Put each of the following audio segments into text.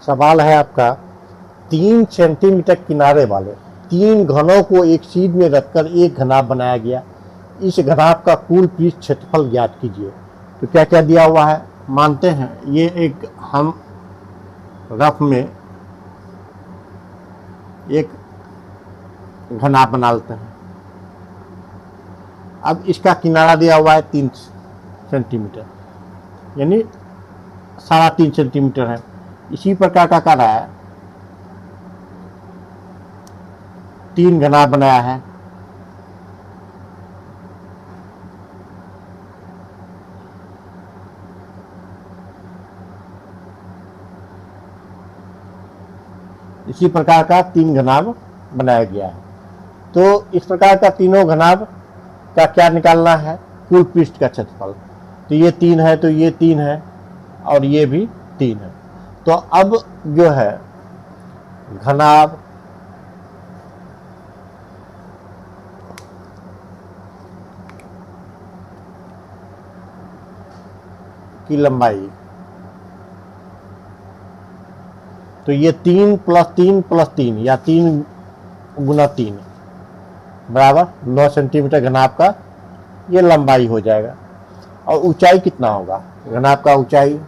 सवाल है आपका 3 सेंटीमीटर किनारे वाले 3 घनों को एक सीध में रखकर एक घनाभ बनाया गया। इस घनाभ का कुल पृष्ठ क्षेत्रफल ज्ञात कीजिए। तो क्या क्या दिया हुआ है मानते हैं। ये एक हम रफ में एक घनाभ बना लेते हैं। अब इसका किनारा दिया हुआ है 3 सेंटीमीटर, यानी 3.5 सेंटीमीटर है। इसी प्रकार का कर रहा है 3 घनाभ बनाया है। इसी प्रकार का 3 घनाभ बनाया गया है। तो इस प्रकार का तीनों घनाभ का क्या निकालना है, कुल पृष्ठ का क्षेत्रफल। तो ये 3 है, तो ये 3 है और ये भी 3 है। तो अब जो है घनाभ की लंबाई, तो ये 3 + 3 + 3 या 3 × 3 बराबर 9 सेंटीमीटर घनाभ का ये लंबाई हो जाएगा। और ऊंचाई कितना होगा, घनाभ का ऊंचाई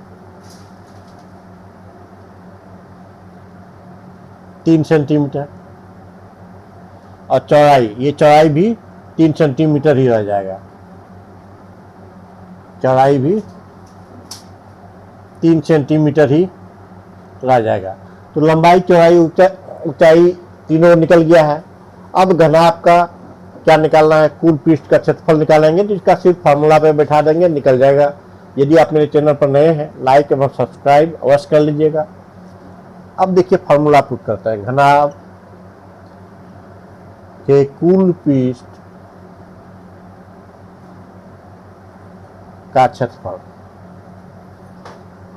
3 सेंटीमीटर और चौड़ाई, ये चौड़ाई भी 3 सेंटीमीटर ही रह जाएगा। चौड़ाई भी 3 सेंटीमीटर ही रह जाएगा। तो लंबाई, चौड़ाई, ऊंचाई तीनों निकल गया है। अब घनाभ का क्या निकालना है, कुल पृष्ठ का क्षेत्रफल निकालेंगे। तो इसका सिर्फ फार्मूला पे बैठा देंगे, निकल जाएगा। यदि आप मेरे चैनल पर नए हैं, लाइक एवं सब्सक्राइब अवश्य कर लीजिएगा। अब देखिए फार्मूला पुट करते हैं। घनाभ के कुल पृष्ठ का क्षेत्रफल।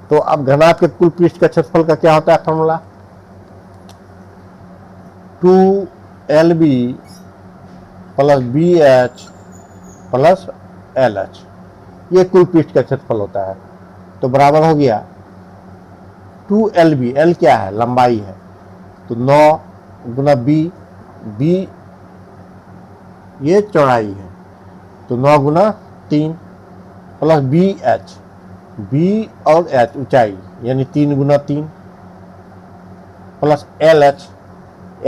तो अब घनाभ के कुल पृष्ठ का क्षेत्रफल का क्या होता है फार्मूला, 2LB + BH + LH, ये कुल पृष्ठ का क्षेत्रफल होता है। तो बराबर हो गया 2LB, L क्या है, लंबाई है, तो 9 × B ये चौड़ाई है, तो 9 × 3 + BH, B और H ऊंचाई, यानी 3 × 3 + LH,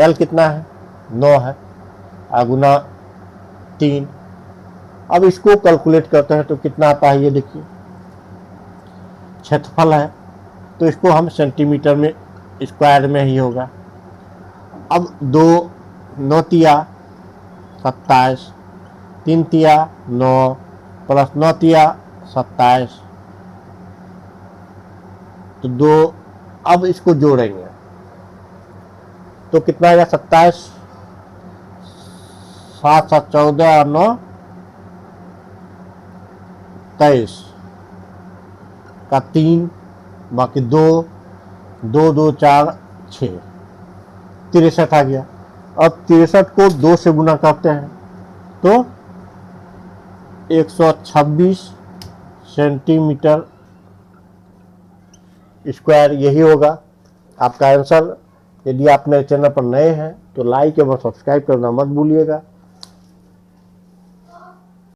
L कितना है, 9 है, गुना 3। अब इसको कैलकुलेट करते हैं तो कितना आता है, ये देखिए क्षेत्रफल है, तो इसको हम सेंटीमीटर में स्क्वायर में ही होगा। अब 2 9 तिया 27, 3 तिया 9 + 9 तिया 27, तो 2। अब इसको जोड़ेंगे तो कितना आएगा, 27, 7 7 14 और 9 23 का 3, बाकी 2 2 2 4 6, 63 आ गया। अब 63 को 2 से गुना करते हैं तो 126 सेंटीमीटर स्क्वायर, यही होगा आपका आंसर। यदि आप मेरे चैनल पर नए हैं तो लाइक एवं सब्सक्राइब करना मत भूलिएगा।